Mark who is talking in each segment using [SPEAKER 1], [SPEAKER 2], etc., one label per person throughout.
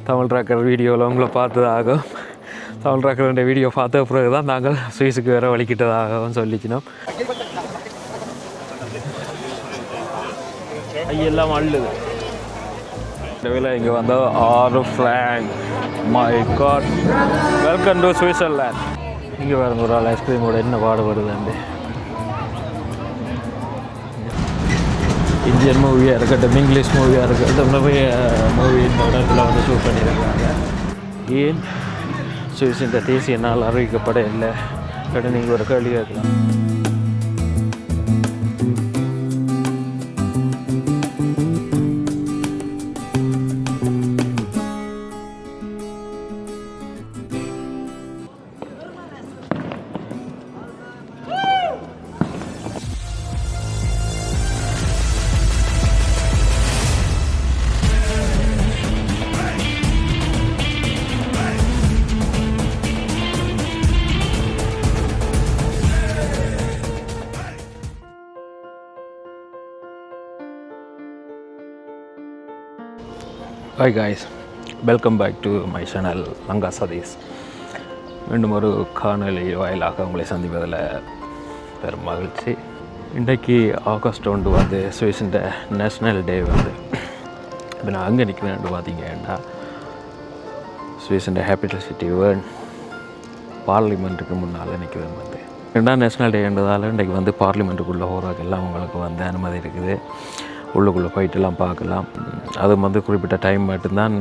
[SPEAKER 1] Tamil tracker வீடியோவில் உங்களை பார்த்ததாகவும் Tamil ட்ராக்கருடைய video பார்த்த பிறகு தான் நாங்கள் சுவிஸுக்கு வேறு வலிக்கிட்டதாகவும் சொல்லிக்கணும். ஐயெல்லாம் அள்ளுது. இந்த வேலை இங்கே வந்து 6 franc. My God, welcome to Switzerland. இங்கே வேறு ஒரு ஆள் ஐஸ்கிரீமோட என்ன பாடுபடுதுண்டு. இந்தியன் மூவியாக இருக்கட்டும், இங்கிலீஷ் மூவியாக இருக்கட்டும், நிறைய மூவி இந்த இடத்துல வந்து ஷூட் பண்ணியிருக்காங்க. ஏன் சுவிஸின் தேசிய நாள் அறிவிக்கப்பட இல்லை அப்படின்னு நீங்கள் ஒரு கேள்வி கேட்கலாம். Hi guys, welcome back to my channel Lanka Satish. மீண்டும் ஒரு காணொலி வாயிலாக உங்களை சந்திப்பதில் பெரும் மகிழ்ச்சி. இன்றைக்கு ஆகஸ்ட் 1 வந்து சுவிஸின் நேஷ்னல் டே வந்து. இப்போ நான் அங்கே நிற்கிறேன் பார்த்தீங்கன்னா சுவிஸின் கேபிட்டல் சிட்டி வேர்ன் பார்லிமெண்ட்டுக்கு முன்னால் நிற்கிறேன் வந்து. 2ஆம் நேஷ்னல் டேன்றதால் இன்றைக்கு வந்து பார்லிமெண்ட்டுக்குள்ளே போகிறதுக்கெல்லாம் உங்களுக்கு வந்து அனுமதி இருக்குது. உள்ளுக்குள்ளே போயிட்டுலாம் பார்க்கலாம். அது வந்து குறிப்பிட்ட டைம் மட்டும்தான்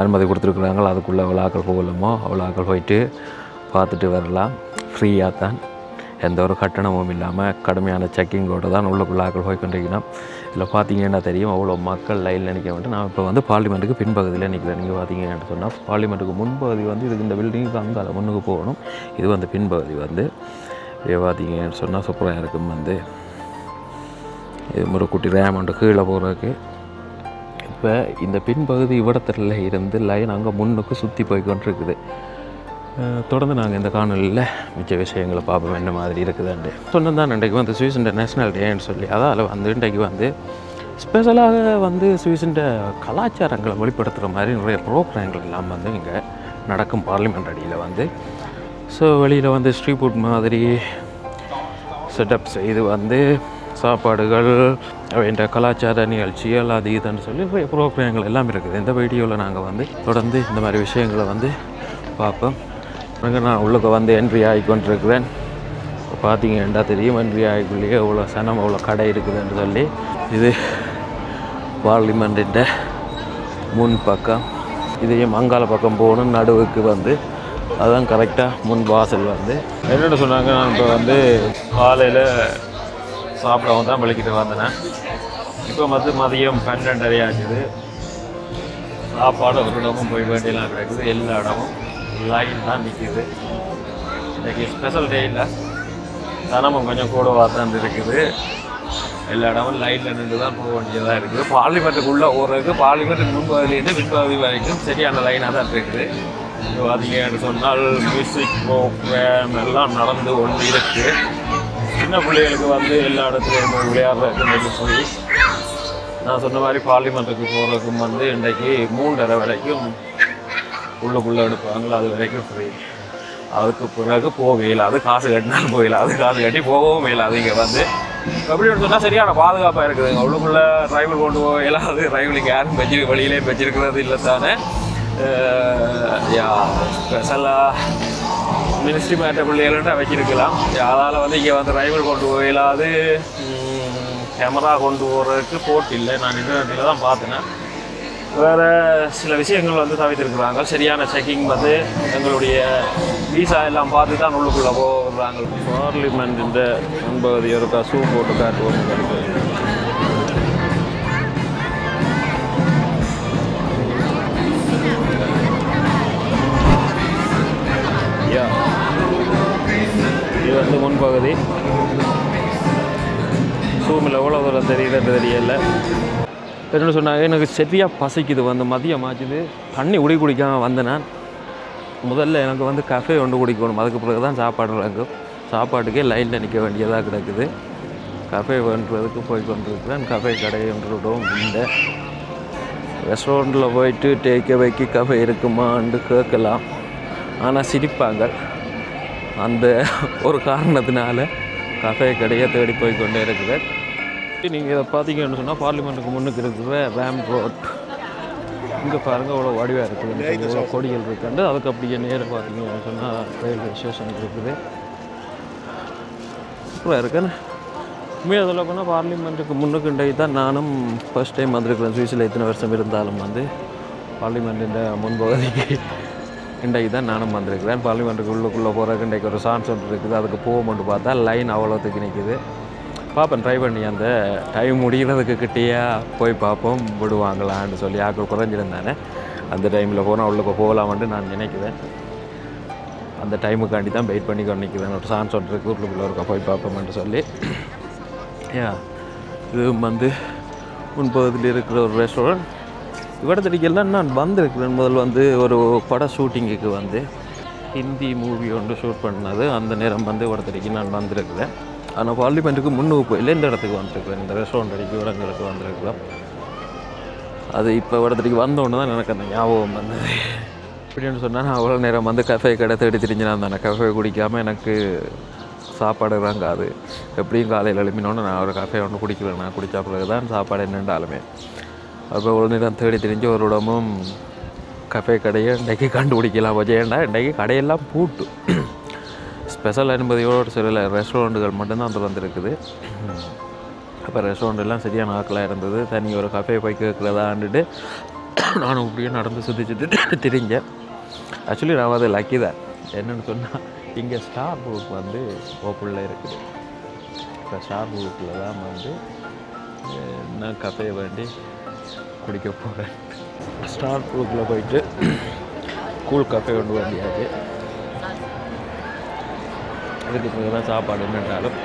[SPEAKER 1] அனுமதி கொடுத்துருக்குறாங்க. அதுக்குள்ளே எவ்வளோ ஆக்கள் போகலாமோ அவ்வளோ ஆக்கள் போயிட்டு பார்த்துட்டு வரலாம். ஃப்ரீயாக தான், எந்த ஒரு கட்டணமும் இல்லாமல் கடுமையான செக்கிங்கோடு தான் உள்ளுக்குள்ளே ஆக்கள் போய் கொண்டிருக்கணும். இதில் பார்த்தீங்கன்னா தெரியும் அவ்வளோ மக்கள் லைனில் நிற்க வேண்டிய. நான் இப்போ வந்து பார்லிமெண்ட்டுக்கு பின்பகுதியில் நிற்கிறேன். நீங்கள் பார்த்தீங்கன்னு சொன்னால் பார்லிமெண்ட்டுக்கு முன்பகுதி வந்து இதுக்கு இந்த பில்டிங்க்கு அங்கே முன்னுக்கு போகணும். இது வந்து பின்பகுதி வந்து பார்த்தீங்கன்னு சொன்னால் சூப்பராக இருக்கும். வந்து இது ஒரு குட்டி ரேமௌண்டு கீழே போகிறதுக்கு. இப்போ இந்த பின்பகுதி இவ்விடத்தில் இருந்து லைன் அங்கே முன்னுக்கு சுற்றி போய்கொண்டிருக்குது. தொடர்ந்து நாங்கள் இந்த காணொலியில் மிச்ச விஷயங்களை பார்ப்போம் என்ன மாதிரி இருக்குதுன்ட்டு. சொன்னதான் இன்றைக்கு வந்து சுவிஸ் நேஷ்னல் டேன்னு சொல்லி அதால் வந்து இன்றைக்கு வந்து ஸ்பெஷலாக வந்து சுவிஸின் கலாச்சாரங்களை வெளிப்படுத்துகிற மாதிரி நிறைய ப்ரோக்ராம்கள் எல்லாம் வந்து இங்கே நடக்கும் பார்லிமெண்ட் அடியில் வந்து. ஸோ வெளியில் வந்து ஸ்ட்ரீட் ஃபுட் மாதிரி செட்டப் செய்து வந்து சாப்பாடுகள், இந்த கலாச்சார நிகழ்ச்சிகள், அது இதுன்னு சொல்லி ப்ரோக்ராம்கள் எல்லாம் இருக்குது. இந்த வீடியோவில் நாங்கள் வந்து தொடர்ந்து இந்த மாதிரி விஷயங்களை வந்து பார்ப்போம். நான் உள்ளுக்கு வந்து என்ட்ரி ஆகிக்கொண்டிருக்கிறேன். பார்த்தீங்கன்னா தெரியும் என்ட்ரி ஆகிக்குள்ளேயே எவ்வளோ சனம் அவ்வளோ கடை இருக்குதுன்னு சொல்லி. இது பார்லிமெண்ட்டின் முன் பக்கம். இதையும் மங்கால பக்கம் போகணும். நடுவுக்கு வந்து அதுதான் கரெக்டாக முன் வாசல் வந்து. என்னென்னு சொன்னாங்க, நான் இப்போ வந்து காலையில் சாப்பிடவும் தான் விளக்கிட்டு வந்தேன். இப்போ வந்து மதியம் 12:30 ஆச்சுது. சாப்பாடு ஒரு இடமும் போய் வேண்டியெல்லாம் கிடைக்குது. எல்லா இடமும் லைன் தான் நிற்கிது. இன்றைக்கி ஸ்பெஷல் டே இல்லை, தனமும் கொஞ்சம் கூடவாக தான் இருக்குது. எல்லா இடமும் லைனில் நின்று தான் போக வேண்டியதாக இருக்குது. பார்லிமெண்ட்டுக்குள்ளே ஓடுறதுக்கு பார்லிமெண்ட்டுக்கு முன்பகுதியிலேருந்து பின்பகுதி வரைக்கும் சரியான லைனாக தான் இருக்குது. இப்போ பார்த்தீங்கன்னு சொன்னால் மியூசிக் ப்ரோக்ராம் எல்லாம் நடந்து கொண்டு இருக்குது. சின்ன பிள்ளைகளுக்கு வந்து எல்லா இடத்துலையும் விளையாடுறதுக்கு போய் நான் சொன்ன மாதிரி பார்லிமெண்ட்டுக்கு போகிறதுக்கும் வந்து இன்றைக்கு 3:30 வரைக்கும் உள்ளுக்குள்ளே எடுப்பாங்களோ அது வரைக்கும் ஃப்ரீ. அதுக்கு பிறகு போகல, அது காசு கட்டினாலும் போகல, அது காசு கட்டி போகவும் இல்லை. அது இங்கே வந்து எப்படின்னு சொன்னால் சரியான பாதுகாப்பாக இருக்குதுங்க. உள்ளுக்குள்ளே ட்ரைவல் கொண்டு போகல, அது ட்ரைவலுக்கு யாரும் வெளியிலே வச்சிருக்கிறது இல்லை தானே. ஸ்பெஷலாக மினிஸ்ட்ரி மேட்ட பிள்ளைகள்கிட்ட வச்சிருக்கலாம். அதால் வந்து இங்கே வந்து ரைவல் கொண்டு போயிடாது, கேமரா கொண்டு போகிறதுக்கு போட்டு இல்லை. நான் இன்டர்நெட்டில் தான் பார்த்தேன். வேறு சில விஷயங்கள் வந்து தவிர்த்துருக்குறாங்க. சரியான செக்கிங் வந்து எங்களுடைய வீசா எல்லாம் பார்த்து தான் உள்ளுக்குள்ளே போகிறாங்க. பார்லிமெண்ட்டின் முன்பகுதி இருக்கா ஷூ போட்டு காட்டுவோம். இது வந்து முன்பகுதி. ஷூமில் எவ்வளோ தூரம் தெரியுதுன்னு தெரியல. என்ன சொன்னாங்க, எனக்கு சரியாக பசிக்குது. வந்து மதியம் ஆச்சுது, தண்ணி குடிக்காமல் வந்தேன். நான் முதல்ல எனக்கு வந்து கஃபே ஒன்று குடிக்கணும். அதுக்கு பிறகு தான் சாப்பாடு வழங்கும். சாப்பாட்டுக்கே லைனில் நிற்க வேண்டியதாக கிடக்குது. கஃபே வேண்டுறதுக்கு போய் கொண்டிருக்கிறேன். கஃபே கடை ஒன்று விடவும் இந்த ரெஸ்டாரண்ட்டில் போயிட்டு டேக் அவேக்கு கஃபே இருக்குமான்னு கேட்கலாம், ஆனால் சிரிப்பாங்க. அந்த ஒரு காரணத்தினால கஃபே கடையை தேடி போய் கொண்டே இருக்குது. நீங்கள் இதை பார்த்தீங்கன்னு சொன்னால் பார்லிமெண்ட்டுக்கு முன்னுக்கு இருக்கிற ரேம் ரோட், இங்கே பாருங்கள் அவ்வளோ வடிவாக இருக்குது, எவ்வளோ கொடிகள் இருக்குண்டு. அதுக்கு அப்படியே நேரம் பார்த்தீங்கன்னு சொன்னால் ரயில்வே ஸ்டேஷன் இருக்குது. சூப்பராக இருக்குன்னு உண்மையாக சொல்ல போனால் பார்லிமெண்ட்டுக்கு முன்னுக்கு தான் நானும் ஃபர்ஸ்ட் டைம் வந்திருக்கிறேன். சுவிஸில் எத்தனை வருஷம் இருந்தாலும் வந்து பார்லிமெண்ட்டின் முன்பகுதிக்கு இன்றைக்கு தான் நானும் வந்திருக்கிறேன். பார்லிமெண்ட்டுக்கு உள்ளுக்குள்ளே போகிறதுக்கு இன்றைக்கு ஒரு சான்ஸ் ஒன்று இருக்குது. அதுக்கு போகும்போது பார்த்தா லைன் அவ்வளோத்துக்கு நிற்கிது. பார்ப்பேன், ட்ரை பண்ணி அந்த டைம் முடிகிறதுக்கு கிட்டேயா போய் பார்ப்போம் விடுவாங்களான்னு சொல்லி. ஆக்கள் குறைஞ்சிருந்தானே அந்த டைமில் போனால் உள்ளுக்கு போகலாமான்ட்டு நான் நினைக்கிறேன். அந்த டைமுக்காண்டி தான் வெயிட் பண்ணி கொண்டு நிற்கிறேன். ஒரு சான்ஸ் ஒன்று இருக்குது, உள்ளுக்குள்ளே இருக்க போய் பார்ப்போம்னு சொல்லி. இது வந்து முன்பகுதியில் இருக்கிற ஒரு ரெஸ்டாரண்ட். இவடத்தடிக்கெல்லாம் நான் வந்திருக்கிறேன். முதல் வந்து ஒரு பட ஷூட்டிங்குக்கு வந்து ஹிந்தி மூவி ஒன்று ஷூட் பண்ணது. அந்த நேரம் வந்து இவடத்தடிக்கு நான் வந்திருக்கிறேன். ஆனால் பார்லிமெண்ட்டுக்கு முன்னுக்கு போயில இந்த இடத்துக்கு வந்திருக்கிறேன். இந்த ரெஸ்டாரண்ட் அடிக்கு இடங்களுக்கு வந்திருக்கிறோம். அது இப்போ இடத்துக்கு வந்தோன்னு தான் எனக்கு அந்த ஞாபகம் வந்தது. எப்படின்னு சொன்னால் நான் அவ்வளோ நேரம் வந்து கஃபே கடை தேடி தெரிஞ்சுனா அந்த கஃபே குடிக்காமல் எனக்கு சாப்பாடு தாங்க. அது எப்படியும் காலையில் எழுப்பினோன்னு நான் ஒரு கஃபே ஒன்று குடிக்கிறேன். நான் குடித்தா பிறகு தான் சாப்பாடு என்னென்றாலுமே. அப்போ ஒரு நேரம் தேடி தெரிஞ்சு ஒரு இடமும் கஃபே கடையை இன்றைக்கி கண்டுபிடிக்கலாம் போச்சு. ஏன்டா இன்றைக்கி கடையெல்லாம் பூட்டு. ஸ்பெஷல் அனுமதியோடு சில ரெஸ்டாரண்ட்டுகள் மட்டும்தான் திறந்துருக்குது. அப்போ ரெஸ்டாரண்ட்டெல்லாம் சரியான ஆக்கலாக இருந்தது. தனி ஒரு கஃபே போய் கேட்குறதான்ட்டு நானும் இப்படியே நடந்து சுற்றி தெரிஞ்சேன். ஆக்சுவலி நான் அது லக்கி தான். என்னென்னு சொன்னால் இங்கே ஸ்டார் புக் வந்து ஓப்பனில் இருக்குது. இப்போ ஸ்டார் புக்கில் தான் வந்து நான் கஃபே வேண்டி குடிக்க போகிறேன். ஸ்டார் புக்கில் போயிட்டு கூல் கஃபே கொண்டு வந்தியாச்சு. அதுக்கு பிறகு தான் சாப்பாடு என்னென்றாலும்.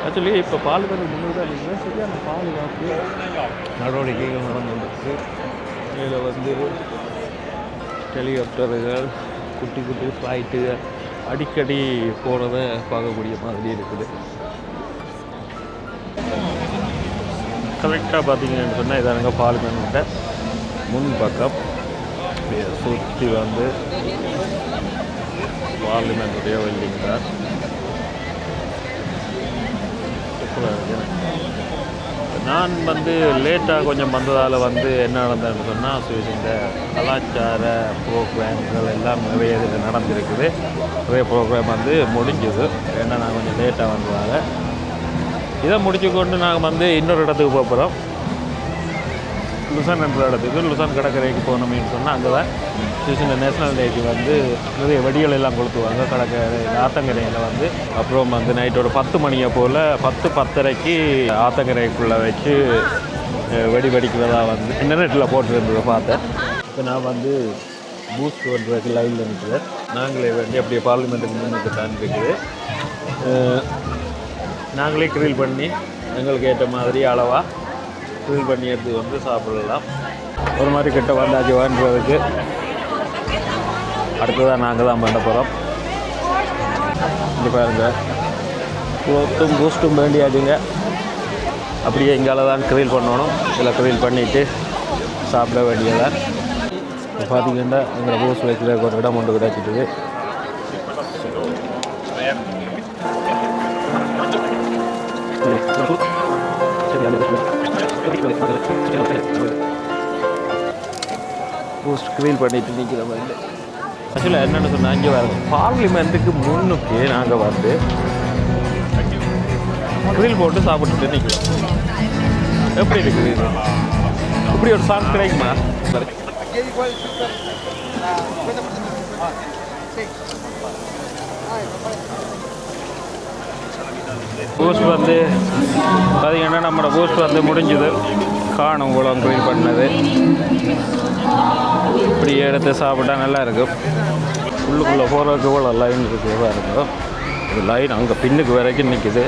[SPEAKER 1] ஆக்சுவலி இப்போ பாலிமர் முன்னூறு தான் இல்லைங்களா, சரியான பாதுகாப்பு நடவடிக்கைகள் நடந்துருக்கு. இதில் வந்து ஹெலிகாப்டர்கள், குட்டி குட்டி ஃப்ளைட்டுகள் அடிக்கடி போகிறத பார்க்கக்கூடிய மாதிரி இருக்குது. கரெக்டாக பார்த்தீங்கன்னு சொன்னால் இதானுங்க பார்லிமெண்ட்டை முன் பக்கம் சுற்றி வந்து பார்லிமெண்ட்டுடைய வெல்டிங் தான். நான் வந்து லேட்டாக கொஞ்சம் வந்ததால் வந்து என்ன நடந்ததுன்னு சொன்னால் இந்த கலாச்சார ப்ரோக்ராம்கள் எல்லாம் நிறைய இதில் நடந்திருக்குது. நிறைய ப்ரோக்ராம் வந்து முடிஞ்சுது. ஏன்னா நான் கொஞ்சம் லேட்டாக வந்ததால் இதை முடிச்சு கொண்டு நாங்கள் வந்து இன்னொரு இடத்துக்கு போகிறோம். லுசான் என்ற இடத்துக்கு, லுசான் கடற்கரைக்கு போனோம்னு சொன்னால் அங்கே தான் இந்த நேஷ்னல் டேக்கு வந்து நிறைய வெடிகள் எல்லாம் கொளுத்துவாங்க கடற்கரை ஆத்தங்கரையில் வந்து. அப்புறம் வந்து நைட்டோட 10 மணியை போல் 10-10:30 ஆத்தங்கரைக்குள்ளே வச்சு வெடிக்கிறதா வந்து இன்டர்நெட்டில் போட்டுருந்ததை பார்த்தேன். இப்போ நான் வந்து பூஸ்ட் பண்ணுறதுக்கு லைனில் நிற்கிறேன். நாங்களே வேண்டி அப்படியே பார்லிமெண்ட்டுக்கு முன்னுக்கு தான் இருக்குது. நாங்களே கிரில் பண்ணி எங்களுக்கு ஏற்ற மாதிரி அளவாக கிரில் பண்ணி எடுத்து வந்து சாப்பிடலாம். ஒரு மாதிரி கிட்ட வந்தாச்சு வாங்குறதுக்கு. அடுத்ததான் நாங்கள் தான் பண்ண போகிறோம். இங்கே பாருங்கள், பூஸ்ட்டும் வேண்டியாச்சுங்க. அப்படியே இங்கால தான் கிரில் பண்ணணும். இதில் கிரில் பண்ணிவிட்டு சாப்பிட வேண்டியதான். இப்போ பார்த்தீங்கன்னா எங்களை பூஸ்ட் வைக்கிற ஒரு இடம் ஒன்று கிடச்சிட்டுது. பூஸ்ட் கிரில் பண்ணிட்டு நிற்கிற மாதிரி. ஆக்சுவலாக என்னென்னு சொன்னால் இங்கே வர பார்லிமெண்ட்டுக்கு முன்னுக்கு நாங்கள் வந்து கிரில் போட்டு சாப்பிட்டுட்டு நிற்கிறோம். எப்படி இருக்குது இது? இப்படி ஒரு சாங் கிடைக்குமா? பூஸ்ட் வந்து பார்த்தீங்கன்னா நம்மளோட பூஸ்ட் வந்து முடிஞ்சுது. காணும் குளம் கிரில் பண்ணது. இப்படி எடுத்து சாப்பிட்டா நல்லா இருக்கும். உள்ளுக்குள்ளே போகிறதுக்கு இவ்வளோ லைன் இருக்கிறதா இருக்கும். இது லைன் அங்கே பின்னுக்கு வரைக்கும் நிற்கிது.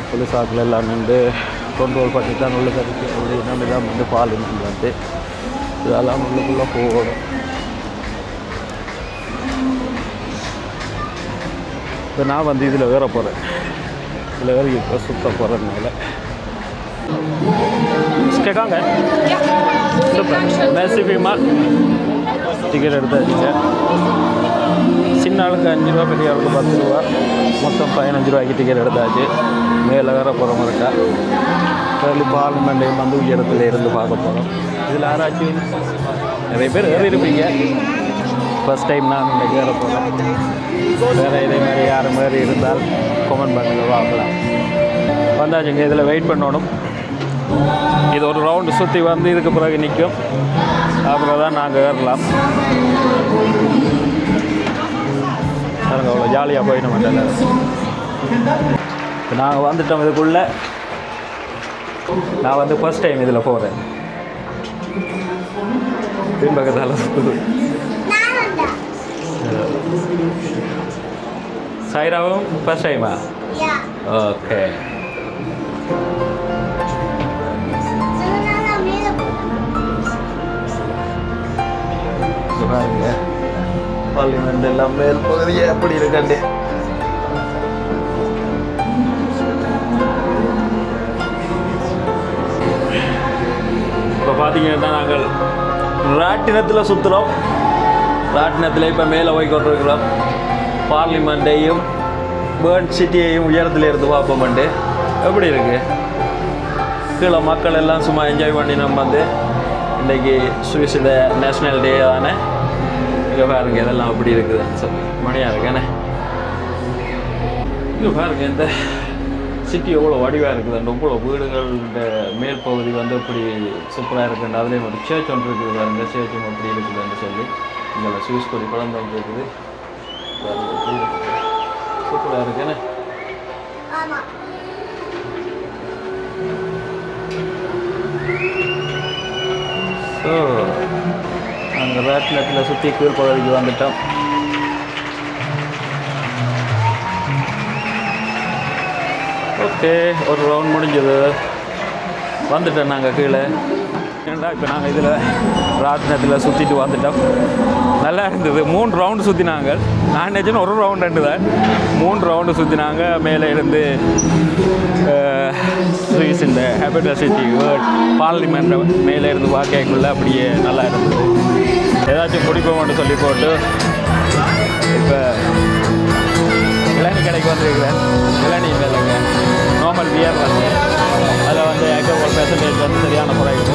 [SPEAKER 1] புலிசாக்கில் எல்லாம் நின்று கண்ட்ரோல் பண்ணி தான் உள்ள கறிக்கு அப்படி நம்ம தான் வந்து பார்லிமெண்ட் வந்து இதெல்லாம் உள்ளுக்குள்ளே போகணும். இப்போ நான் வந்து இதில் வேற போகிறேன். இதில் வேறு இப்போ சுத்த போகிறதுனால கேட்காங்க. சூப்பர் மெசிஃபிமா டிக்கெட் எடுத்தாச்சுங்க. சின்ன ஆளுக்கு 5 ரூபா, பெரிய ஆளுக்கு 10 ரூபா, மொத்தம் 15 ரூபாய்க்கு டிக்கெட் எடுத்தாச்சு. மேலே வேற போகிறோம் இருக்கா கேர்லி பார்லிமெண்ட்டையும் வந்து இடத்துல இருந்து பார்க்க போகிறோம். இதில் யாராச்சும் நிறைய பேர் ஏறி இருப்பீங்க. ஃபஸ்ட் டைம் நான் இன்றைக்கி ஏற போகிறேன். வேறு இதே மாதிரி யாரும் ஏறி இருந்தால் கமெண்ட் பண்ணுங்கள், பார்க்கலாம். வந்தாச்சுங்க. இதில் வெயிட் பண்ணணும். இது ஒரு ரவுண்டு சுற்றி வந்து இதுக்கு பிறகு நிற்கும். அப்புறம் தான் நாங்கள் ஏறலாம். பாருங்க அவ்வளோ ஜாலியாக போயிட மாட்டேன். இப்போ நாங்கள் வந்துட்டோம். இதுக்குள்ளே நான் வந்து ஃபஸ்ட் டைம் இதில் போகிறேன். பின்பக்கத்தால் சுற்றுது. சாய்ராவும் ஃபஸ்ட் டைமா? ஓகே. பாருங்க பார்லிமெண்ட் எல்லாம் மேல் பகுதியே எப்படி இருக்காண்டே. இப்போ பார்த்தீங்கன்னா நாங்கள் ராட்டினத்தில் சுற்றுறோம். ராட்டினத்தில் இப்போ மேலே போய் கொண்டிருக்கிறோம். பார்லிமெண்ட்டையும் பேர்ன் சிட்டியையும் உயரத்தில் இருந்து பார்ப்போம்ண்டு எப்படி இருக்குது. கீழே மக்கள் எல்லாம் சும்மா என்ஜாய் பண்ணி நம்ம வந்து இன்றைக்கி சுவிஸில் நேஷ்னல் டே தானே. இங்கே பாருங்கள் இதெல்லாம் அப்படி இருக்குதுன்னு சொல்லி மணியாக இருக்கேனே. இங்கே பாருங்கள் இந்த சிட்டி எவ்வளோ வடிவாக இருக்குது. எவ்வளோ வீடுகள் மேல் பகுதி வந்து அப்படி சூப்பராக இருக்குண்டு. அதுலேயும் ஒரு சேர்ச் ஒன்று இருக்குது பாருங்க. சேர்ச்சும் அப்படி இருக்குதுன்னு சொல்லி இங்கே சுவிஸ் கொடி குழந்தை ஒன்று இருக்குது. சூப்பராக இருக்குன்னு. ஸோ நாங்கள் ராட்டினத்தில் சுற்றி கீழ் பகுதிக்கு வந்துட்டோம். ஓகே, ஒரு ரவுண்ட் முடிஞ்சது. வந்துட்டோம் நாங்கள் கீழே. ஏன்னா இப்போ நாங்கள் இதில் ராட்டினத்தில் சுற்றிட்டு வந்துட்டோம். நல்லா இருந்தது. 3 ரவுண்டு சுற்றினாங்க. நான் நினச்சேன்னு ஒரு ரவுண்ட் 2 தான். 3 ரவுண்டு சுற்றினாங்க. மேலே இருந்து ஸ்வீஸ் இந்த கேபிட்டல் சிட்டி பார்லிமெண்ட் மேலே இருந்து பார்க்கக்குள்ள அப்படியே நல்லா இருந்தது. ஏதாச்சும் குடிப்போம்னு சொல்லி போட்டு இப்போ இளநீ கடைக்கு வந்துருக்கிறேன். இளநீ மேலேங்க நார்மல் பியர் வந்து அதில் வந்து ஆல்கஹால் பெர்சன்டேஜ் வந்து சரியான குறையுது.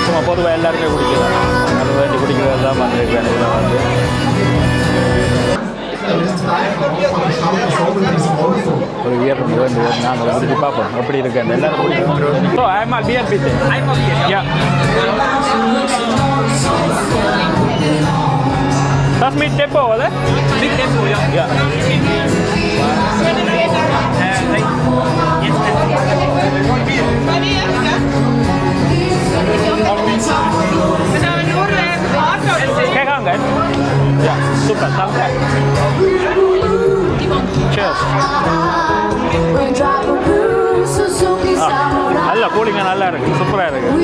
[SPEAKER 1] சும்மா பொதுவாக எல்லாருமே குடிக்கலாம். அது வேண்டி குடிக்கிறது தான் வந்துருக்கிறேன். இதில் வந்து ஒரு வியர் வேண்டு நாங்கள் குடிச்சு பார்ப்போம் எப்படி இருக்கேன். எல்லாரும் குடிக்கிறோம். So I am all beer பித்து. Das mit Tempo, oder? Mit Tempo, ja. Ja. Kijk aan, hè? Ja, super, danke. Cheers. நல்லா கூலிங்காக நல்லா இருக்குது. சூப்பராக இருக்குது.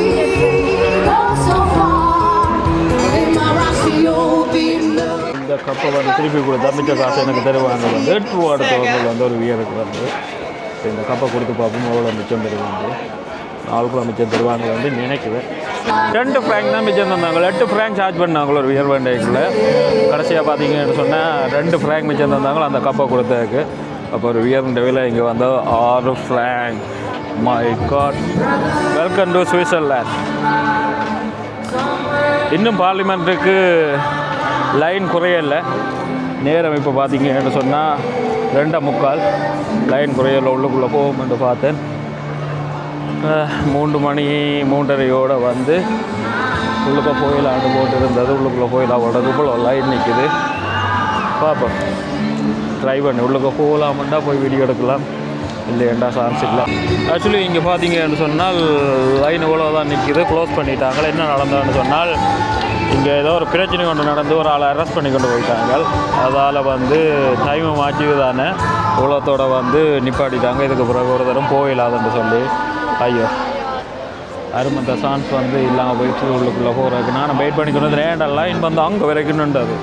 [SPEAKER 1] இந்த கப்பை வந்து திருப்பி கொடுத்தா மிச்ச காசு எனக்கு தருவாங்க. வந்து 8 ரூபா அடுத்தவர்கள் வந்து ஒரு வியருக்கு வந்து இந்த கப்பை கொடுத்து பார்ப்போம் எவ்வளோ மிச்சம் தருவாங்க. 4 ரூபா மிச்சம் தருவாங்க வந்து நினைக்குவேன். 2 ஃப்ராங்க் தான் மிச்சம் தந்தாங்க. 8 ஃப்ராங்க் சார்ஜ் பண்ணாங்களோ ஒரு வியர் வேண்டைக்குள்ள. கடைசியாக பார்த்தீங்கன்னு சொன்னால் 2 ஃப்ராங்க் மிச்சம் தந்தாங்களோ அந்த கப்பை கொடுத்ததுக்கு. அப்போ ஒரு வியர்ன்ற விலை இங்கே வந்தால் 6 franc. My God. Welcome to Switzerland. இன்னும் பார்லிமெண்ட்டுக்கு லைன் குறையலை. நேரம் இப்போ பார்த்தீங்கன்னு சொன்னால் 2:45. லைன் குறையலை. உள்ளுக்குள்ளே போகும்னு பார்த்தேன். 3 மணி 3:30 வந்து உள்ளுக்க போயிலாண்டு போட்டு இருந்தது. உள்ளுக்குள்ளே போயிலாம் உடதுக்குள்ள லைன் நிற்குது. பார்ப்போம். ட்ரை பண்ணி உள்ளுக்க போகலாமுண்டா போய் வீடியோ எடுக்கலாம். இல்லையண்டா சான்ஸ் இல்லை. ஆக்சுவலி இங்கே பார்த்தீங்கன்னு சொன்னால் லைன் இவ்வளோ தான் நிற்கிது. க்ளோஸ் பண்ணிட்டாங்க. என்ன நடந்தான்னு சொன்னால் இங்கே ஏதோ ஒரு பிரச்சனை ஒன்று நடந்து ஒரு ஆளை அரெஸ்ட் பண்ணி கொண்டு போயிட்டாங்க. அதால் வந்து டைமை மாற்றி தானே இவ்வளோத்தோடு வந்து நிப்பாட்டிட்டாங்க. இதுக்கு பிறகு ஒரு தரம் போயிடாதுன்னு சொல்லி ஐயோ அருமந்த சான்ஸ் வந்து இல்லாமல் போயிட்டு உள்ளுக்குள்ளே போகிறதுக்கு நான் வெயிட் பண்ணிக்கொண்டு ரேண்டல் லைன் வந்து அங்கே வரைக்கும்ன்றது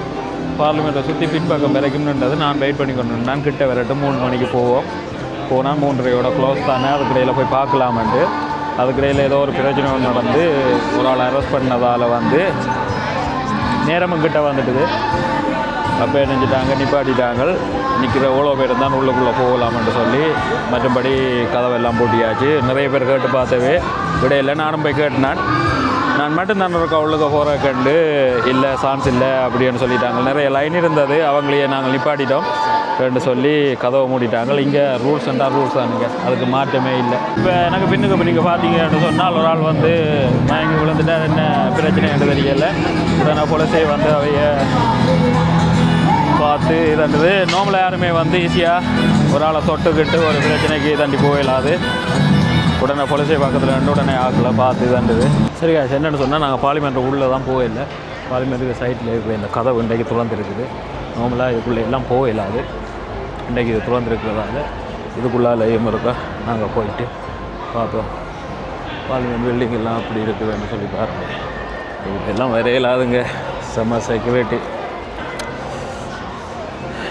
[SPEAKER 1] பார்லிமெண்ட்டை சுற்றி பின்பக்கம் வரைக்கும்ன்றது நான் வெயிட் பண்ணிக்கொண்டு நான் கிட்ட வரட்டும் 3 மணிக்கு போவோம். போனால் 3:30 க்ளோஸ் தானே. அதுக்கிடையில் போய் பார்க்கலாமன்ட்டு
[SPEAKER 2] அதுக்கிடையில் ஏதோ ஒரு பிரச்சனை நடந்து ஒரு ஆள் அரெஸ்ட் பண்ணதால் வந்து நேரமும் கிட்ட வந்துட்டுது. அப்போ நினைச்சிட்டாங்க, நிப்பாட்டிட்டாங்க. நிற்கிற எவ்வளோ பேர் இருந்தால் உள்ளுக்குள்ளே போகலாம்னு சொல்லி மற்றபடி கதவெல்லாம் பூட்டியாச்சு. நிறைய பேர் கேட்டு பார்த்தவே விடையில்லை. நானும் போய் கேட்டினான். நான் மட்டும்தான் இருக்க உள்ளுக்க போகிற கண்டு இல்லை சான்ஸ் இல்லை அப்படின்னு சொல்லிட்டாங்க. நிறைய லைன் இருந்தது, அவங்களையே நாங்கள் நிப்பாட்டிட்டோம் ரெண்டு சொல்லி கதவை மூடிட்டாங்க. இங்கே ரூல்ஸ் அண்ட் ரூல்ஸ் தானுங்க, அதுக்கு மாற்றமே இல்லை. இப்போ எனக்கு பின்னுக்கு இப்போ நீங்கள் பார்த்தீங்கன்னு சொன்னால் ஒரு ஆள் வந்து மயங்கி விழுந்துட்டா என்ன பிரச்சனை என்று தெரியலை. உடனே போலீஸே வந்து அவைய பார்த்து இதாண்டது. நார்மலாக யாருமே வந்து ஈஸியாக ஒரு ஆளை தொட்டுக்கிட்டு ஒரு பிரச்சனைக்கு தாண்டி போயிடாது. உடனே போலீஸே பக்கத்தில் ரெண்டு உடனே ஆக்கில் பார்த்து இதாண்டது. சரியா என்னென்னு சொன்னால் நாங்கள் பார்லிமெண்ட் உள்ளே தான் போயில்லை. பார்லிமெண்ட்டுக்கு சைட்டில் இருக்கிற இந்த கதவு இன்றைக்கு திறந்துருக்குது. நார்மலாக இதுக்குள்ளே எல்லாம் போயிடாது. இன்றைக்கி இது திறந்துருக்கிறதால இதுக்குள்ளாலேயும் இருக்கா நாங்கள் போயிட்டு பார்த்தோம். பார்லிமெண்ட் பில்டிங் எல்லாம் அப்படி இருக்குதுன்னு சொல்லி பாருங்கள். இதெல்லாம் வரையிலாதுங்க, செம்ம செக்யூரிட்டி.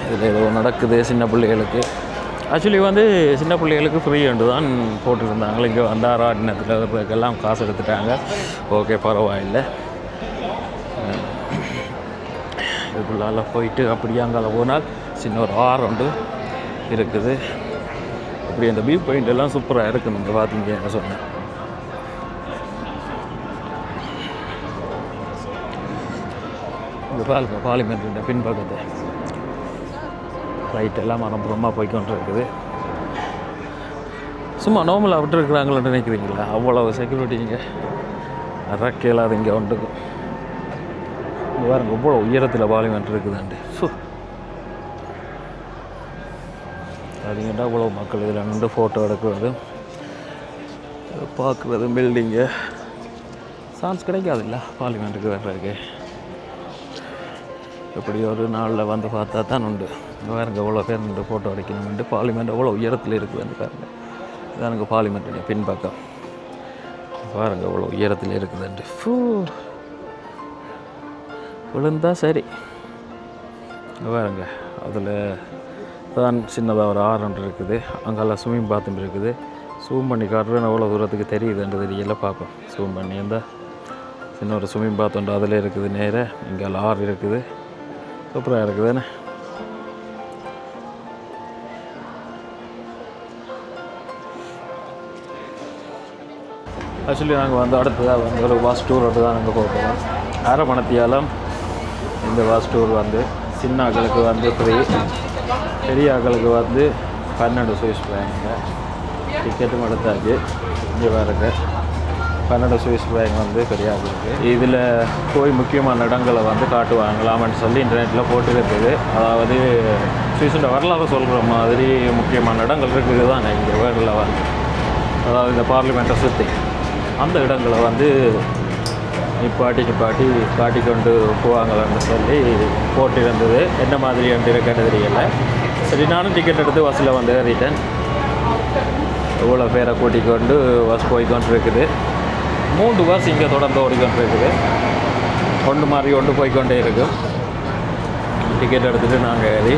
[SPEAKER 2] இதில் ஏதோ நடக்குது சின்ன பிள்ளைகளுக்கு. ஆக்சுவலி வந்து சின்ன பிள்ளைகளுக்கு ஃப்ரீ என்று தான் போட்டுருந்தாங்க. இங்கே வந்து ஆராட்டினத்துக்கெல்லாம் காசு எடுத்துட்டாங்க. ஓகே பரவாயில்லை. இதுக்குள்ளால போயிட்டு அப்படியே அங்கே போனால் சின்ன ஒரு ஆறு இருக்குது. அப்படி அந்த வியூ பாயிண்ட் எல்லாம் சூப்பராக இருக்குது. நீங்கள் பார்த்தீங்க என்ன சொன்னேன். இங்கே பாருங்க பார்லிமெண்ட் பின்பக்கத்தை ரைட் எல்லாம் மரம்புறமாக போய்கொண்டு இருக்குது. சும்மா நார்மலாக விட்டுருக்குறாங்களன்னு நினைக்கிறீங்களா? அவ்வளோ செக்யூரிட்டி இங்கே இறக்கலாது இங்கே ஒன்றுக்கும். இங்கே பாருங்க இவ்வளோ உயரத்தில் பார்லிமெண்ட் இருக்குதுண்டு. பார்த்தீங்கன்னா இவ்வளோ மக்கள் இதில் நின்று ஃபோட்டோ எடுக்கிறது பார்க்குறது. பில்டிங்கு சான்ஸ் கிடைக்காதுல்ல பார்லிமெண்ட்டுக்கு வர்றதுக்கு. எப்படி ஒரு நாளில் வந்து பார்த்தா தான் உண்டு. வேறுங்க எவ்வளோ பேர் நின்று ஃபோட்டோ அடிக்கணும்ட்டு. பார்லிமெண்ட் எவ்வளோ உயரத்தில் இருக்குதுன்னு பாருங்கள். இதான் எனக்கு பார்லிமெண்ட்டுடைய பின்பக்கம். பாருங்க எவ்வளோ உயரத்தில் இருக்குதுன்ட்டு. விழுந்தா சரி. பாருங்க அதில் தான் சின்னதாக ஒரு ஆறு இருக்குது. அங்கெல்லாம் ஸ்விம்மிங் பாத்ரூம் இருக்குது. ஜூம் பண்ணி காட்டுறேன் எவ்வளோ தூரத்துக்கு தெரியுதுன்றது தெரியல. பார்ப்போம் ஜூம் பண்ணி. அந்த சின்ன ஒரு ஸ்விம்மிங் பாத்ரூம் அதில் இருக்குது. நேராக இங்கே ஆறு இருக்குது. சூப்பராக இருக்குதுன்னு. ஆக்சுவலி நாங்கள் வந்து அடுத்ததாக வந்து ஒரு வாஸ் டூர் தான் நாங்கள் போகிறோம். அரை மணத்தியாலும் இந்த வாஸ் டூர் வந்து சின்ன ஆக்களுக்கு வந்து ஃப்ரீ, பெரிய ஆக்களுக்கு வந்து 12 சுவிஸ் ஃப்ராங்க். டிக்கெட்டும் எடுத்தாச்சு. இங்கே வேறுங்க 12 சுவிஸ் ஃப்ராங்க் வந்து பெரிய ஆக்களுக்கு. இதில் போய் முக்கியமான இடங்களை வந்து காட்டுவாங்களாமன்னு சொல்லி இன்டர்நெட்டில் போட்டு இருக்குது. அதாவது சுவிஸோட வரலாறு சொல்கிற மாதிரி முக்கியமான இடங்கள் இருக்குது தான் இங்கே வேர்ல்டில் வந்து. அதாவது இந்த பார்லிமெண்ட்டை சுற்றி அந்த இடங்களை வந்து நிப்பாட்டி காட்டிக்கொண்டு போவாங்களான்னு சொல்லி போட்டிருந்தது. என்ன மாதிரி என்று இருக்கின்றது தெரியலை. சரி நானும் டிக்கெட் எடுத்து பஸ்ஸில் வந்து ஏறிட்டேன். இவ்வளோ பேரை கூட்டிக்கொண்டு பஸ் போய்கொண்டு இருக்குது. 3 பஸ் இங்கே தொடர்ந்து ஓடிக்கொண்டு இருக்குது. ஒன்று மாதிரி ஒன்று போய்கொண்டே இருக்கும். டிக்கெட் எடுத்துகிட்டு நாங்கள் ஏறி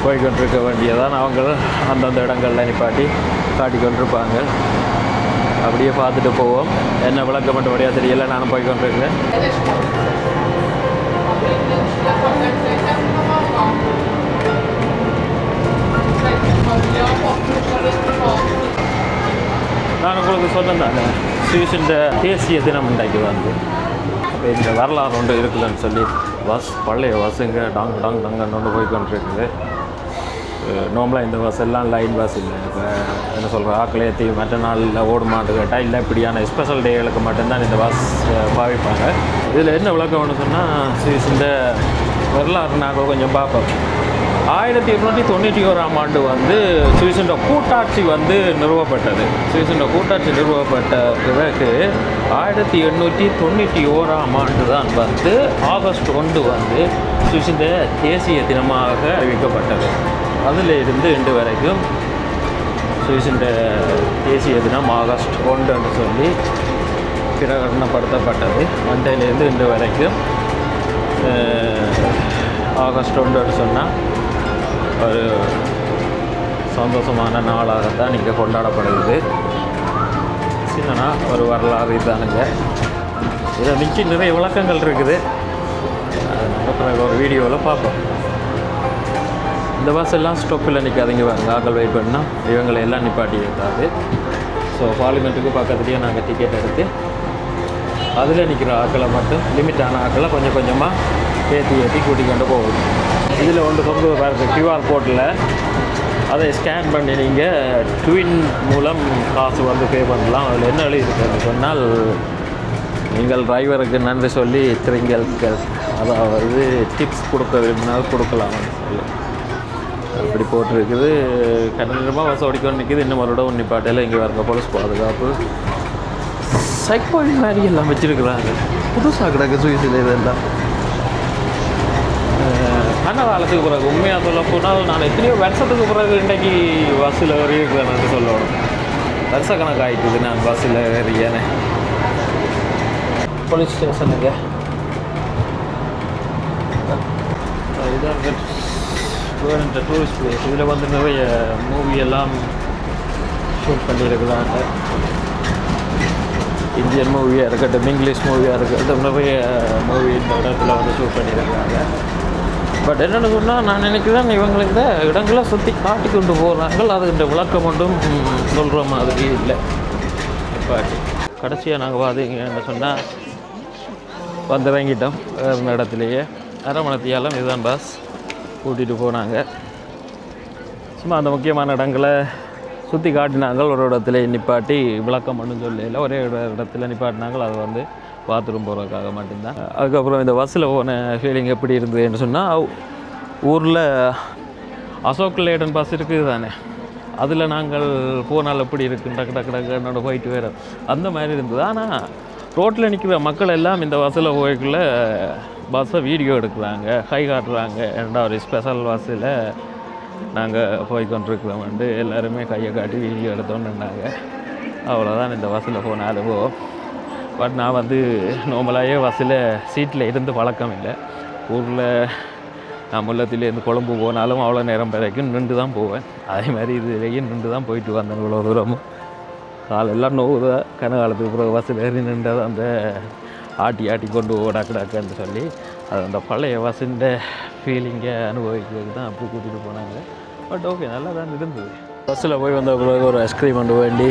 [SPEAKER 2] போய்கொண்டிருக்க வேண்டியதான். அவங்க அந்தந்த இடங்களில் நிப்பாட்டி காட்டிக்கொண்டிருப்பாங்க. அப்படியே பார்த்துட்டு போவோம். என்ன விளக்கம் மட்டும்படியாக தெரியல. நானும் போய்கொண்டிருக்கேன். நான் உங்களுக்கு சொன்னேன் சுவிஸின் தேசிய தினம் இன்றைக்கு வந்து. அப்போ இந்த வரலாறு ஒன்று இருக்குதுன்னு சொல்லி பஸ் பழைய பஸ்ஸுங்க டங்குன்னு ஒன்று போய்கொண்டிருக்குது. நார்மலாக இந்த பஸ் எல்லாம் லைன் பஸ் இல்லை. இப்போ என்ன சொல்கிற ஆக்களை ஏற்றி மற்ற நாளில் ஓடுமாட்டு கேட்டால் இல்லை, இப்படியான ஸ்பெஷல் டேகளுக்கு மட்டும்தான் இந்த பஸ் பாவிப்பாங்க. இதில் என்ன விளக்கம்னு சொன்னால் சுவிஸின் வரலாறு நாங்கள் கொஞ்சம் பார்ப்போம். 1891ஆம் ஆண்டு வந்து சுவிஸின் கூட்டாட்சி வந்து நிறுவப்பட்டது. சுவிஸின் கூட்டாட்சி நிறுவப்பட்ட பிறகு 1891ஆம் ஆண்டு தான் வந்து ஆகஸ்ட் 1 வந்து சுவிஸின் தேசிய தினமாக அறிவிக்கப்பட்டது. அதில் இருந்து இன்று வரைக்கும் சுவிஸின் தேசிய தினம் ஆகஸ்ட் 1 என்று சொல்லி பிரகடனப்படுத்தப்பட்டது. அன்றையிலேருந்து இன்று வரைக்கும் ஆகஸ்ட் 1 சொன்னால் ஒரு சந்தோஷமான நாளாகத்தான் இங்கே கொண்டாடப்படுகிறது. சின்னனா ஒரு வரலாறு இதுதானுங்க. இதை மிஞ்சி நிறைய விளக்கங்கள் இருக்குது. அது நாங்கள் பிறகு ஒரு வீடியோவில் பார்ப்போம். இந்த பஸ் எல்லாம் ஸ்டாப்பில் நிற்காதீங்க, வாங்க ஆக்கள் வெயிட் பண்ணால் இவங்களை எல்லாம் நிப்பாட்டி இருக்காது. ஸோ பார்லிமெண்ட்டுக்கு பக்கத்துலேயே நாங்கள் டிக்கெட் எடுத்து அதில் நிற்கிற ஆக்களை மட்டும் லிமிட்டான ஆக்களை கொஞ்சம் கொஞ்சமாக ஏற்றி கூட்டிக்கொண்டு போகுது. இதில் ஒன்று தொங்கு பாருங்க கியூஆர் கோட்டில், அதை ஸ்கேன் பண்ணி நீங்கள் ட்வின் மூலம் காசு வந்து பே பண்ணலாம். அதில் என்ன எழுதியிருக்குன்னு சொன்னால், நீங்கள் டிரைவருக்கு நன்றி சொல்லி திரிங்களுக்கு அதாவது டிப்ஸ் கொடுக்க விரும்பினால் கொடுக்கலாம்னு சொல்லி அப்படி போட்டிருக்குது. கண்டிப்பாக பஸ் ஓடிக்கொண்டு நிற்கிது. இன்னும் ஒரு இடம் நிப்பாட்டையில் இங்கே வரங்க போலீஸ் பாதுகாப்பு செக் பாயிண்ட் மாதிரி எல்லாம் வச்சுருக்குறாங்க. புதுசாக கிடக்கு சுவிஸில் இதெல்லாம். காலத்துக்கு பிறகு உண்மையாக சொல்ல போனால் நான் எத்தனையோ வருஷத்துக்கு பிறகு இன்றைக்கி பஸ்ஸில் ஏறியிருக்கிறேன்னு சொல்லணும். வருஷக்கணக்கு ஆகிட்டுது நான் பஸ்ஸில் ஏறியேனே. போலீஸ் ஸ்டேஷனுங்க இதான் வேறு டூரிஸ்ட் பிளேஸ். இதில் வந்து நிறைய மூவி எல்லாம் ஷூட் பண்ணியிருக்கிறாங்க. இந்தியன் மூவியாக இருக்கட்டும், இங்கிலீஷ் மூவியாக இருக்கட்டும், நிறைய மூவி இந்த இடத்துல வந்து ஷூட் பண்ணியிருக்கிறாங்க. பட் என்னென்னு சொன்னால், நான் நினைக்கிறேன் இவங்களுக்கு இந்த இடங்களை சுற்றி காட்டி கொண்டு போகிறாங்க. அதுக்கிட்ட விளக்கம் ஒன்றும் சொல்கிற மாதிரி இல்லை. இப்போ கடைசியாக நாங்கள் பார்த்தீங்கன்னு சொன்னால் வந்து இறங்கிட்டோம். வேறு இடத்துலையே அரமணத்தியாலும் இதுதான் பஸ் கூட்டிகிட்டு போனாங்க. சும்மா அந்த முக்கியமான இடங்களை சுற்றி காட்டினாங்க. ஒரு இடத்துல நிப்பாட்டி விளக்கம் பண்ணு சொல்லல, ஒரே இடத்துல நிப்பாட்டினாங்க. அது வந்து பாத்ரூம் போகிறதுக்காக மட்டும்தான். அதுக்கப்புறம் இந்த பஸ்ஸில் போன ஃபீலிங் எப்படி இருந்ததுன்னு சொன்னால், ஊரில் அசோக் லேடன் பஸ் இருக்குது தானே, அதில் நாங்கள் போனால் எப்படி இருக்குது டக்கு டக்கு டக்குனோட போயிட்டு வேறு அந்த மாதிரி இருந்தது. ஆனால் ரோட்டில் நிற்கிற மக்கள் எல்லாம் இந்த பஸ்ஸில் போய்க்குள்ள பஸ்ஸை வீடியோ எடுக்கிறாங்க, கை காட்டுறாங்க. ஒரு ஸ்பெஷல் பஸ்ஸில் நாங்கள் போய்கொண்டிருக்கிறோம்ட்டு எல்லாருமே கையை காட்டி வீடியோ எடுத்தோன்னுனாங்க. அவ்வளோதான் இந்த பஸ்ஸில் போன அனுபவம். பட் நான் வந்து நார்மலாகவே பஸ்ஸில் சீட்டில் இருந்து பழக்கம் இல்லை. ஊரில் நான் முல்லத்திலேருந்து கொழும்பு போனாலும் அவ்வளோ நேரம் வரைக்கும் நின்று தான் போவேன். அதே மாதிரி இதுலேயும் நின்று தான் போயிட்டு வந்தேன். இவ்வளோ தூரமும் காலெல்லாம் நோவுத கனகாலத்துக்கு பிறகு பஸ்ஸில் ஏறி நின்றது அந்த ஆட்டி கொண்டு ஓடாக்குடாக்குன்னு சொல்லி அது அந்த பழைய பஸ்ஸுன்ற ஃபீலிங்கை அனுபவிக்கிறதுக்கு தான் அப்படி கூட்டிகிட்டு போனாங்க. பட் ஓகே, நல்லா தான் இருந்தது. பஸ்ஸில் போய் வந்த பிறகு ஒரு ஐஸ்கிரீம் கொண்டு வேண்டி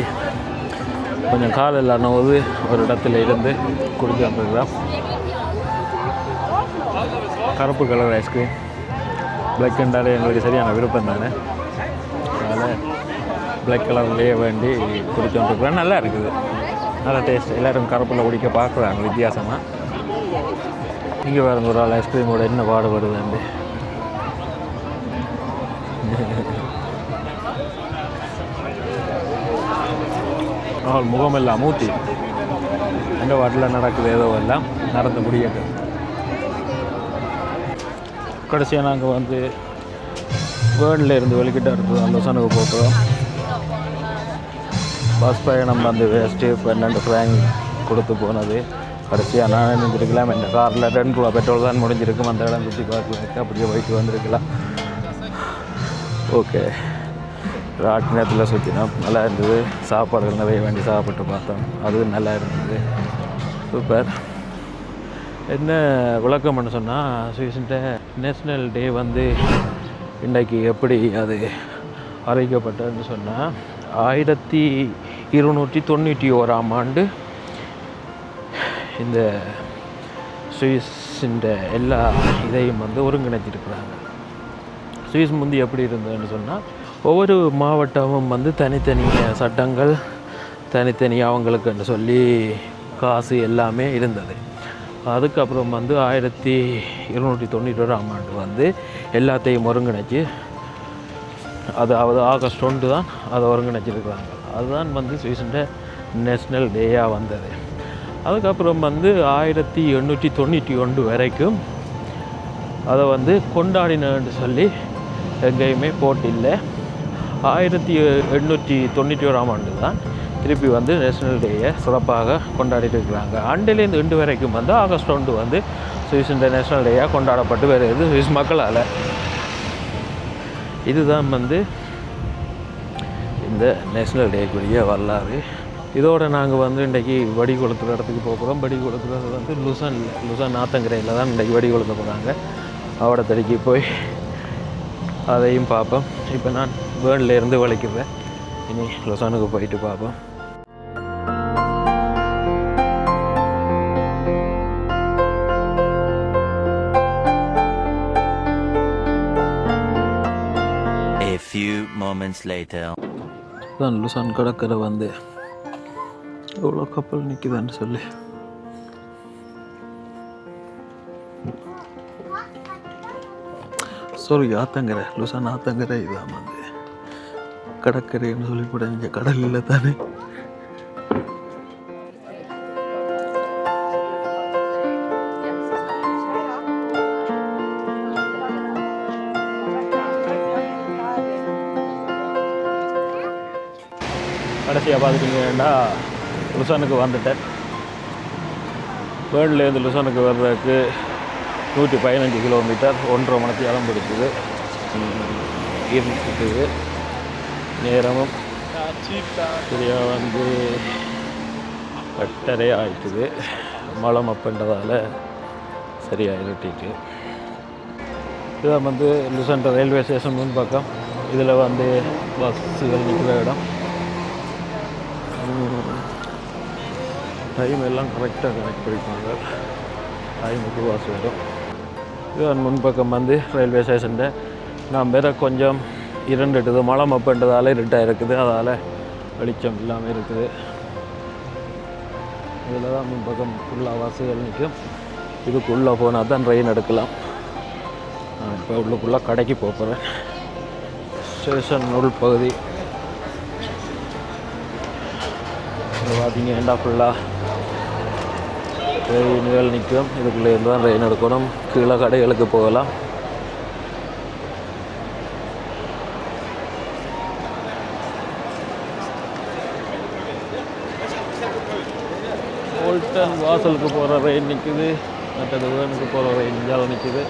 [SPEAKER 2] கொஞ்சம் கால் இல்லாத போது ஒரு இடத்துல இருந்து குடிக்க வந்துருக்குறோம். கருப்பு கலர் ஐஸ்கிரீம் பிளாக் கண்டாலே எங்களுக்கு சரியான விருப்பம் தானே, அதனால் பிளாக் கலர்லேயே வேண்டி குடிச்சு வந்துருக்குறோம். நல்லா இருக்குது, நல்லா டேஸ்ட். எல்லோரும் கருப்பில் குடிக்க பார்க்குறாங்க வித்தியாசமாக. இங்கே வேறு ஒரு ஆள் ஐஸ்கிரீமோட என்ன பாடுபடுதுண்டு. அவள் முகமெல்லாம் மூத்தி எங்கள் வாட்டில் நடக்குது ஏதோ எல்லாம் நடந்து முடியாது. கடைசியாக நாங்கள் வந்து வேர்ல்டில் இருந்து வெளிக்கிட்ட இருக்குது அந்த சனுக்கு போக்குறோம். பஸ் பயணம் வந்து வேஸ்ட்டு. 12 ஃப்ராங்க் கொடுத்து போனது. கடைசியாக நான் நினைஞ்சிருக்கலாம், இந்த காரில் 2 ரூபா பெட்ரோல் தான் முடிஞ்சிருக்கும். அந்த இடம் சுற்றி பார்க்க அப்படியே போயிட்டு வந்திருக்கலாம். ஓகே, ராட்டினத்தில் சுற்றினோம், நல்லா இருந்தது. சாப்பாடுகள் நிறைய வேண்டி சாப்பிட்டு பார்த்தோம், அதுவும் நல்லா இருந்தது. சூப்பர். என்ன விளக்கம்னு சொன்னால், சுவிஸ்ன்ற நேஷ்னல் டே வந்து இன்றைக்கு எப்படி அது அறிவிக்கப்பட்டதுன்னு சொன்னால், 1291ஆம் ஆண்டு இந்த சுவிஸ்ன்ற எல்லா இதையும் வந்து ஒருங்கிணைச்சிருக்கிறாங்க. சுவிஸ் முந்தி எப்படி இருந்ததுன்னு சொன்னால், ஒவ்வொரு மாவட்டமும் வந்து தனித்தனி சட்டங்கள், தனித்தனி அவங்களுக்குன்னு சொல்லி காசு எல்லாமே இருந்தது. அதுக்கப்புறம் வந்து 1291ஆம் ஆண்டு வந்து எல்லாத்தையும் ஒருங்கிணைச்சி, அதாவது ஆகஸ்ட் 1 தான் அதை ஒருங்கிணைச்சிருக்கிறாங்க. அதுதான் வந்து சுவிஸ்ன்ற நேஷ்னல் டேயாக வந்தது. அதுக்கப்புறம் வந்து 1891 வரைக்கும் அதை வந்து கொண்டாடினு சொல்லி எங்கேயுமே போட்டில்லை. 1891ஆம் ஆண்டு தான் திருப்பி வந்து நேஷ்னல் டேயை சிறப்பாக கொண்டாடிட்டு இருக்கிறாங்க. அண்டிலேருந்து 2 வரைக்கும் வந்து ஆகஸ்ட் 1 வந்து சுவிஸ் நேஷ்னல் டேயாக கொண்டாடப்பட்டு வருது சுவிஸ் மக்களால். இதுதான் வந்து இந்த நேஷ்னல் டேக்குரிய வரலாறு.
[SPEAKER 1] இதோடு நாங்கள் வந்து இன்றைக்கி வடி கொளுத்துற இடத்துக்கு போகிறோம். வடி கொளுத்துறது வந்து லுசான் ஆத்தங்கரையில் தான் இன்றைக்கி வடி கொளுத்த போகிறாங்க. அவட தடிக்கு போய் அதையும் பார்ப்போம். இப்போ நான் பேர்ன்லேருந்து வலிக்கிறேன். இனி லுசானுக்கு போயிட்டு பார்ப்போம்.
[SPEAKER 3] A few moments later.
[SPEAKER 1] தான் லுசான் கடற்கரை வந்து எவ்வளோ கப்பல் நிற்குதான்னு சொல்லி ஆத்தங்கரை லுசான் ஆத்தங்கரை இதான் வந்து கடற்கரைன்னு சொல்லி கூட இங்கே கடல் இல்லை தானே.
[SPEAKER 2] கடைசியாக பார்த்துட்டிங்கன்னா லுசானுக்கு வந்துட்டேன். பேர்ன்லேருந்து லுசானுக்கு வர்றதுக்கு 115 கிலோமீட்டர் 1.5 மணித்தியாலம் பிடிக்குது. இருந்துட்டு நேரமும் சரியாக வந்து 8:30 ஆகிட்டுது. மழை மப்புன்றதால் சரியாக இருட்டிட்டு. இதான் வந்து லுசான் ரயில்வே ஸ்டேஷன் முன்பக்கம். இதில் வந்து பஸ்ஸுகள் நிற்கிற இடம். டைம் எல்லாம் கரெக்டாக கனெக்ட் பண்ணிப்பாங்க. டைமுக்கு வாசு வரும். இதுதான் முன்பக்கம் வந்து ரயில்வே ஸ்டேஷன். நான் வேற கொஞ்சம் இருண்டுட்டுது. மழை மப்புன்றதால இருட்டாக இருக்குது. அதால் வெளிச்சம் இல்லாமல் இருக்குது. இதில் தான் முன்பக்கம் ஃபுல்லாக வாசுகள் நிற்கும். இதுக்குள்ளே போனால் தான் ட்ரெயின் எடுக்கலாம். நான் இப்போ உள்ளுக்குள்ளே கடைக்கு போகிறேன். ஸ்டேஷன் உள் பகுதி பார்த்தீங்கன்னா ஃபுல்லாக ட்ரெயின்கள் நிற்கும். இதுக்குள்ளே இருந்து தான் ட்ரெயின் எடுக்கணும். கீழே கடைகளுக்கு போகலாம். ஓல்டன் வாசலுக்கு போகிற ட்ரெயின் நிற்குது. மற்றது வேனுக்கு போகிற ட்ரெயின் இஞ்சாலும் நிற்குது.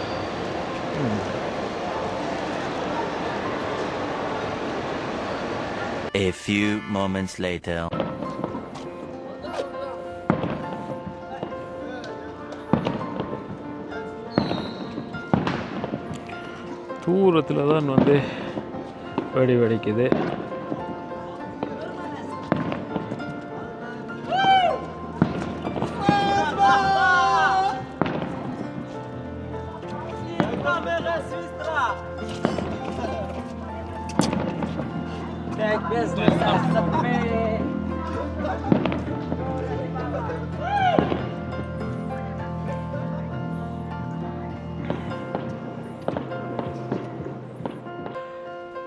[SPEAKER 3] A few moments later.
[SPEAKER 2] தூரத்தில் தான் வந்து வெடிக்குது.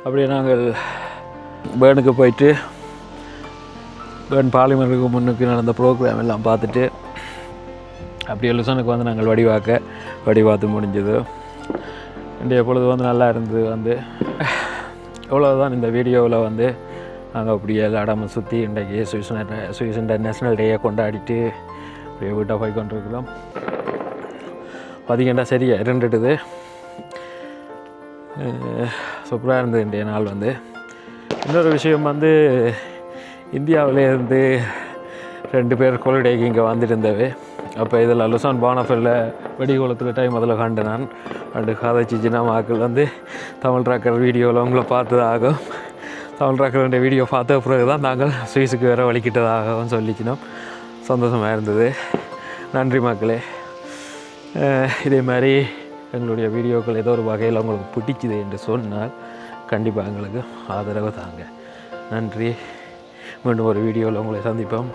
[SPEAKER 2] அப்படியே நாங்கள் பேர்னுக்கு போயிட்டு பேர்ன் பார்லிமெண்ட்டுக்கு முன்னுக்கு நடந்த ப்ரோக்ராம் எல்லாம் பார்த்துட்டு அப்படியே லுசானுக்கு வந்து நாங்கள் வடி பார்த்து முடிஞ்சது. இன்றைய பொழுது வந்து நல்லா இருந்தது. வந்து எவ்வளோதான் இந்த வீடியோவில் வந்து நாங்கள் அப்படியே எல்லா இடமும் சுற்றி இன்றைக்கி சுவிஸ் இன்டர்நேஷ்னல் டேயை கொண்டாடிட்டு அப்படியே வீட்டாக போய் கொண்டிருக்கிறோம். பார்த்திங்கன்னா சரியாக இருண்டுட்டுது. சூப்பராக இருந்தது இன்றைய நாள். வந்து இன்னொரு விஷயம் வந்து இந்தியாவிலேருந்து 2 பேர் ஹாலிடேக்கு இங்கே வந்துருந்தவே. அப்போ இதில் லுசான் பானஃபெல்ல வெடி கொளுத்துற டைம் அதில் கண்டு நான் கதைச்சிச்சின்னா மக்கள் வந்து தமிழ் ராக்கர் வீடியோவில் உங்களை பார்த்ததாகவும் தமிழ் ராக்கர் வீடியோ பார்த்த பிறகு தான் நாங்கள் சுவிஸுக்கு வேறு வலிக்கிட்டதாகவும் சொல்லிக்கணும். சந்தோஷமாக இருந்தது. நன்றி மக்களே. இதே மாதிரி எங்களுடைய வீடியோக்கள் ஏதோ ஒரு வகையில் உங்களுக்கு பிடிச்சிது என்று சொன்னால் கண்டிப்பாக எங்களுக்கு ஆதரவு தாங்க. நன்றி. மீண்டும் ஒரு வீடியோவில் உங்களை சந்திப்போம்.